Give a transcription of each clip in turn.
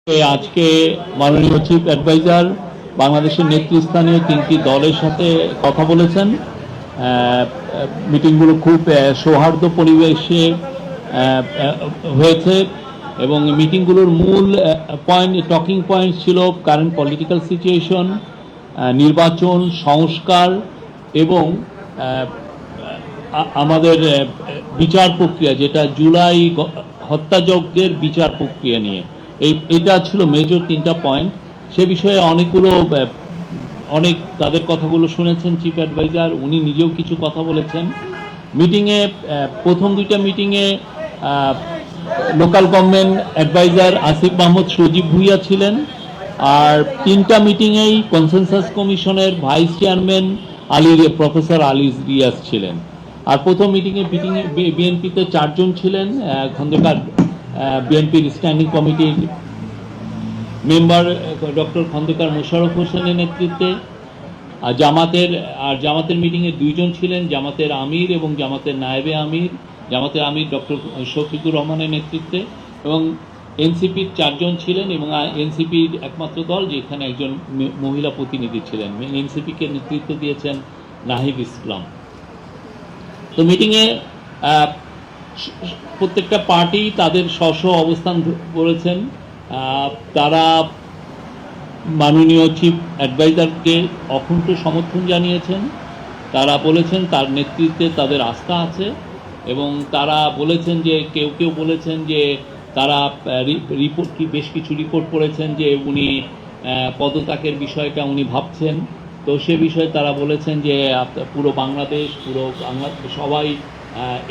আজকে মাননীয় chief adviser বাংলাদেশের নেতৃস্থানীয় তিনটি দলের সাথে কথা বলেছেন। মিটিংগুলো খুব সৌহার্দ্য পরিবেশে হয়েছে এবং মিটিংগুলোর মূল টকিং পয়েন্ট ছিল কারেন্ট পলিটিক্যাল সিচুয়েশন, নির্বাচন, সংস্কার এবং আমাদের বিচার প্রক্রিয়া, যেটা জুলাই হত্যাযজ্ঞের বিচার প্রক্রিয়া নিয়ে। এটা ছিল মেজর তিনটা পয়েন্ট। সে বিষয়ে অনেক তাদের কথাগুলো শুনেছেন চিফ অ্যাডভাইজার, উনি নিজেও কিছু কথা বলেছেন মিটিংয়ে। প্রথম দুইটা মিটিংয়ে local government advisor Asif Mahmud Sajib Bhuiyan ছিলেন, আর তিনটা মিটিংয়েই কনসেনসাস কমিশনের vice chairman professor Ali Riaz ছিলেন। আর প্রথম মিটিংয়ে বিএনপিতে 4 জন ছিলেন, খন্দকার বিএনপির স্ট্যান্ডিং কমিটির মেম্বার ডক্টর খন্দকার মোশাররফ হোসেনের নেতৃত্বে। জামাতের মিটিংয়ে 2 জন ছিলেন, জামাতের আমির এবং জামাতের নায়েবে আমির। জামাতের আমির ডক্টর শফিকুর রহমানের নেতৃত্বে, এবং এনসিপির 4 জন ছিলেন, এবং এনসিপির একমাত্র দল যেখানে একজন মহিলা প্রতিনিধি ছিলেন। এনসিপিকে নেতৃত্ব দিয়েছেন নাহিদ ইসলাম। তো মিটিংয়ে প্রত্যেকটা পার্টি তাদের স্ব অবস্থান বলেছেন। তারা মাননীয় চিফ অ্যাডভাইজারকে অকুণ্ঠ সমর্থন জানিয়েছেন। তারা বলেছেন তার নেতৃত্বে তাদের আস্থা আছে, এবং তারা বলেছেন যে কেউ বলেছেন যে তারা বেশ কিছু রিপোর্ট করেছেন যে উনি পদত্যাগের বিষয়টা উনি ভাবছেন। তো সে বিষয়ে তারা বলেছেন যে পুরো বাংলাদেশ সবাই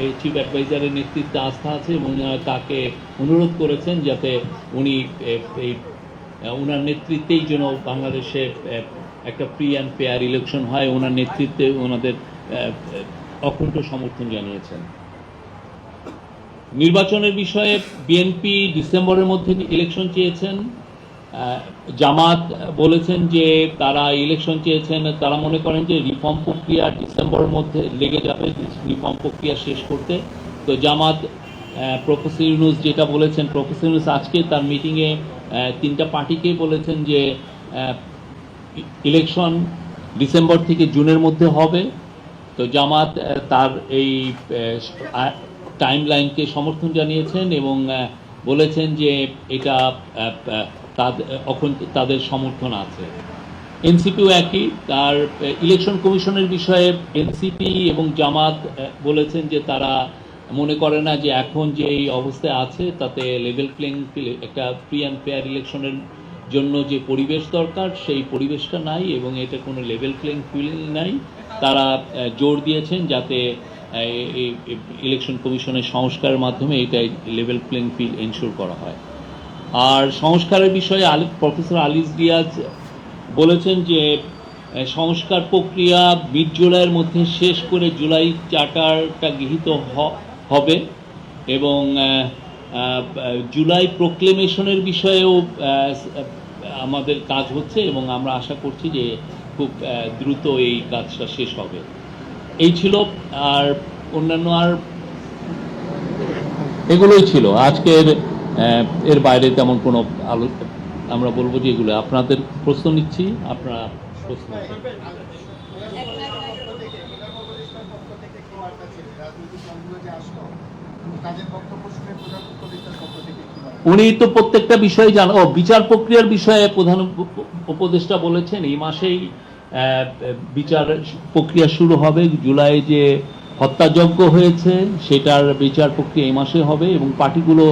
এই চিফ অ্যাডভাইজারের নেতৃত্বে আস্থা আছে, এবং তাকে অনুরোধ করেছেন যাতে উনি ওনার নেতৃত্বেই যেন বাংলাদেশে একটা ফ্রি অ্যান্ড ফেয়ার ইলেকশন হয়। ওনার নেতৃত্বে ওনাদের অকুণ্ঠ সমর্থন জানিয়েছেন। নির্বাচনের বিষয়ে বিএনপি ডিসেম্বরের মধ্যে ইলেকশন চেয়েছেন। জামাত বলেছেন যে তারা ইলেকশন চেয়েছেন, তারা মনে করেন যে রিফর্ম প্রক্রিয়া ডিসেম্বরের মধ্যে লেগে যাবে রিফর্ম প্রক্রিয়া শেষ করতে। তো জামাত প্রফেসর ইউনূস যেটা বলেছেন, প্রফেসর ইউনূস আজকে তার মিটিংয়ে 3টা পার্টিকেই বলেছেন যে ইলেকশন ডিসেম্বর থেকে জুনের মধ্যে হবে। তো জামাত তার এই টাইমলাইনকে সমর্থন জানিয়েছেন এবং বলেছেন যে এটা তাদের সমর্থন আছে। এনসিপিও একই, তার ইলেকশন কমিশনের বিষয়ে এনসিপি এবং জামাত বলেছেন যে তারা মনে করে না যে এখন যে এই অবস্থায় আছে তাতে লেভেল প্লেইং ফিল্ড, একটা ফ্রি অ্যান্ড ফেয়ার ইলেকশনের জন্য যে পরিবেশ দরকার সেই পরিবেশটা নাই, এবং এটা কোনো লেভেল প্লেইং ফিল্ড নাই। তারা জোর দিয়েছেন যাতে ইলেকশন কমিশনের সংস্কারের মাধ্যমে এটাই লেভেল প্লেইং ফিল্ড এনশিওর করা হয়। আর সংস্কারের বিষয়ে প্রফেসর আলী রিয়াজ বলেছেন যে সংস্কার প্রক্রিয়া মিড জুলাইয়ের মধ্যে শেষ করে জুলাই চার্টারটা গৃহীত হবে, এবং জুলাই প্রোক্লেমেশনের বিষয়েও আমাদের কাজ হচ্ছে, এবং আমরা আশা করছি যে খুব দ্রুত এই কাজটা শেষ হবে। এই ছিল, আর অন্যান্য আর এগুলোই ছিল আজকের। এর বাইরে তেমন কোনো আমরা বলবো যে এগুলো আপনাদের প্রশ্ন নিচ্ছি, আপনারা প্রশ্ন। উনি তো প্রত্যেকটা বিষয়ে বিচার প্রক্রিয়ার বিষয়ে প্রধান উপদেষ্টা বলেছেন এই মাসেই বিচার প্রক্রিয়া শুরু হবে। জুলাই যে হত্যাযজ্ঞ হয়েছে সেটার বিচার প্রক্রিয়া এই মাসে হবে, এবং পার্টিগুলো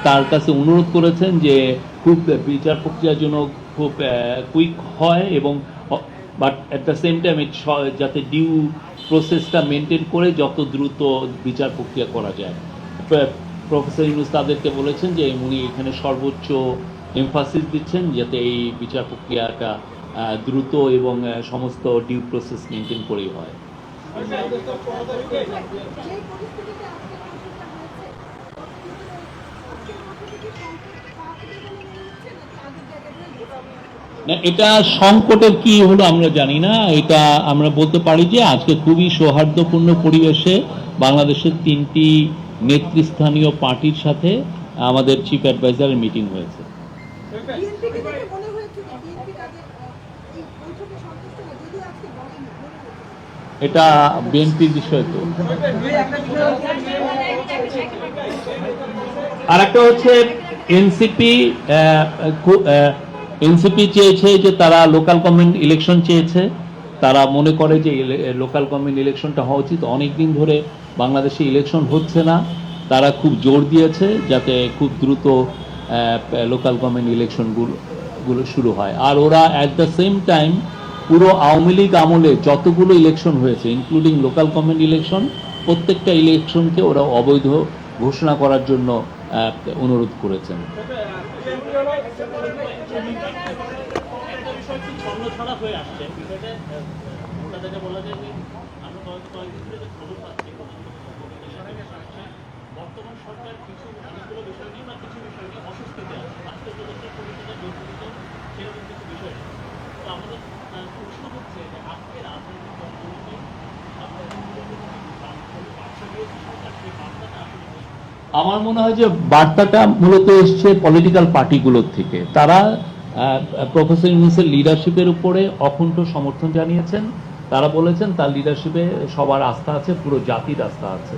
তার কাছে অনুরোধ করেছেন যে খুব বিচার প্রক্রিয়ার জন্য খুব কুইক হয়, এবং but at the same time যাতে ডিউ প্রসেসটা মেনটেন করে যত দ্রুত বিচার প্রক্রিয়া করা যায়। প্রফেসর ইউনূস তাদেরকে বলেছেন যে উনি এখানে সর্বোচ্চ এমফাসিস দিচ্ছেন যাতে এই বিচার প্রক্রিয়াটা দ্রুত এবং সমস্ত ডিউ প্রসেস মেনটেন করেই হয়। না, এটা সংকটের কি হলো আমরা জানি না। এটা আমরা বলতে পারি যে আজকে খুবই সৌহার্দ্যপূর্ণ পরিবেশে বাংলাদেশের 3টি নেতৃস্থানীয় পার্টির সাথে আমাদের চিফ অ্যাডভাইজারের মিটিং হয়েছে। বিএনপিকে দেখে মনে হয়েছে যে বিএনপি তাদের এই বৈঠকে সন্তুষ্ট না, যদিও আজকে বলেনি, মনে হয়েছে এটা বিএনপির বিষয়। তো আর একটা হচ্ছে এনসিপি চেয়েছে যে তারা লোকাল গভর্নমেন্ট ইলেকশন চেয়েছে। তারা মনে করে যে লোকাল গভর্নমেন্ট ইলেকশনটা হওয়া উচিত। অনেকদিন ধরে বাংলাদেশে ইলেকশন হচ্ছে না, তারা খুব জোর দিয়েছে যাতে খুব দ্রুত লোকাল গভর্নমেন্ট ইলেকশনগুলো শুরু হয়। আর ওরা অ্যাট দ্য সেম টাইম পুরো আওয়ামী লীগ আমলে যতগুলো ইলেকশন হয়েছে ইনক্লুডিং লোকাল গভর্নমেন্ট ইলেকশন, প্রত্যেকটা ইলেকশনকে ওরা অবৈধ ঘোষণা করার জন্য অনুরোধ করেছেন। বর্তমান সরকার কিছু অনেকগুলো বিষয় নিয়ে বা কিছু বিষয় নিয়ে অস্বস্তিতে আছে, রাষ্ট্র প্রদত্ত পরিষদের জড়িত সেরকম কিছু বিষয়। তো আমাদের প্রশ্ন হচ্ছে যে আজকে রাজনৈতিক দলগুলোকে আমার মনে হয় যে বার্তাটা মূলত এসছে পলিটিক্যাল পার্টিগুলোর থেকে। তারা প্রফেসর ইউনূসের লিডারশিপের উপরে অকুণ্ঠ সমর্থন জানিয়েছেন। তারা বলেছেন তার লিডারশিপে সবার আস্থা আছে, পুরো জাতির আস্থা আছে।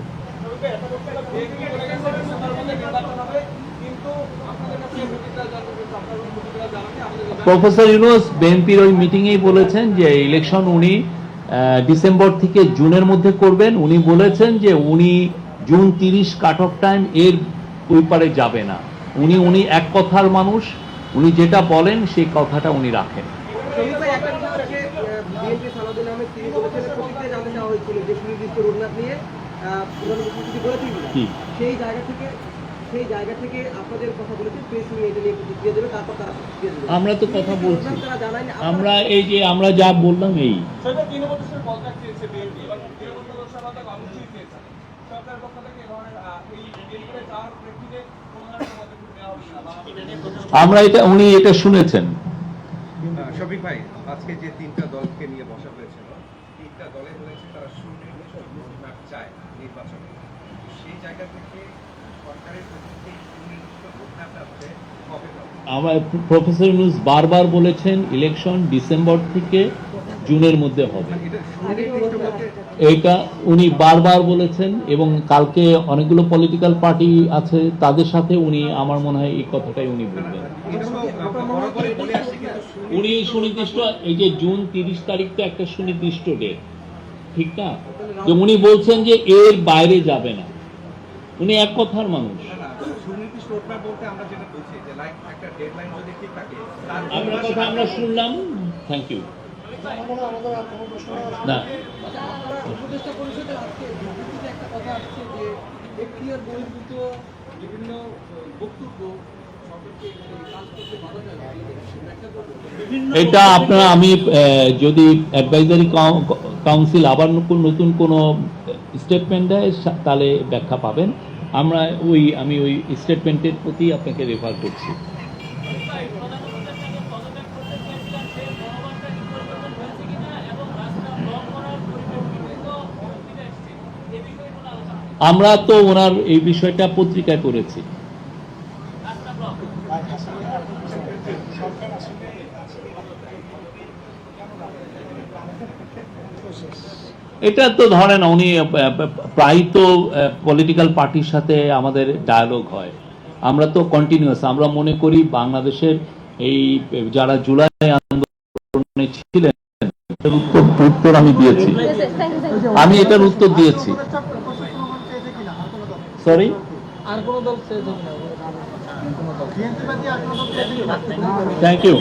প্রফেসর ইউনূস বিএনপির ওই মিটিংয়েই বলেছেন যে ইলেকশন উনি ডিসেম্বর থেকে জুনের মধ্যে করবেন। উনি বলেছেন যে উনি জুন 30 কাট অফ টাইম, এর ওই পারে যাবে না। উনি এক কথার মানুষ, উনি যেটা বলেন সেই কথাটা উনি রাখেন। আমরা তো কথা বলছি, আমরা এই যে আমরা যা বললাম এই আমরা এটা উনি এটা শুনেছেন। শফিক ভাই, আজকে যে তিনটা দলকে নিয়ে বসা হয়েছিল, তিনটা দলে হয়েছে তারা সুনির্দিষ্ট রোডম্যাপ চায় নির্বাচনে। সেই জায়গা থেকে সরকারের প্রতি সুনির্দিষ্ট রোডম্যাপটা হচ্ছে কবে পাবে? আমার প্রফেসর ইউনূস বারবার বলেছেন ইলেকশন ডিসেম্বর থেকে জুনের মধ্যে হবে, এটা উনি বারবার বলেছেন। এবং কালকে অনেকগুলো পলিটিক্যাল পার্টি আছে, তাদের সাথে উনি আমার মনে হয় এই কথাটাই উনি বলবেন। উনি সুনির্দিষ্ট এই যে জুন 30 তারিখটা একটা সুনির্দিষ্ট ডেট, ঠিক না? যে উনি বলছেন যে এর বাইরে যাবে না, উনি এক কথার মানুষ। আপনার কথা আমরা শুনলাম, থ্যাংক ইউ। না, উপদেষ্টা পরিষদের আজকে বিবৃতিতে একটা কথা আসছে যে এখতিয়ার বহির্ভূত বিভিন্ন বক্তব্য সরকারকে কাজ করতে বাধা দেয়। এটা আপনারা আমি যদি অ্যাডভাইজারি কাউন্সিল আবার নতুন কোনো স্টেটমেন্ট দেয় তাহলে ব্যাখ্যা পাবেন। আমি ওই স্টেটমেন্টের প্রতি আপনাকে রেফার করছি। আমরা তো ওনার এই বিষয়টা পত্রিকায় করেছি। এটা তো ধরেন উনি প্রায় তো পলিটিক্যাল পার্টির সাথে আমাদের ডায়ালগ হয়, আমরা তো কন্টিনিউয়াস। আমরা মনে করি বাংলাদেশের এই যারা জুলাই আন্দোলনে ছিলেন উত্তর আমি দিয়েছি, আমি এটার উত্তর দিয়েছি। সরি, আর কোন দল চেয়েছে কিনা? Thank you.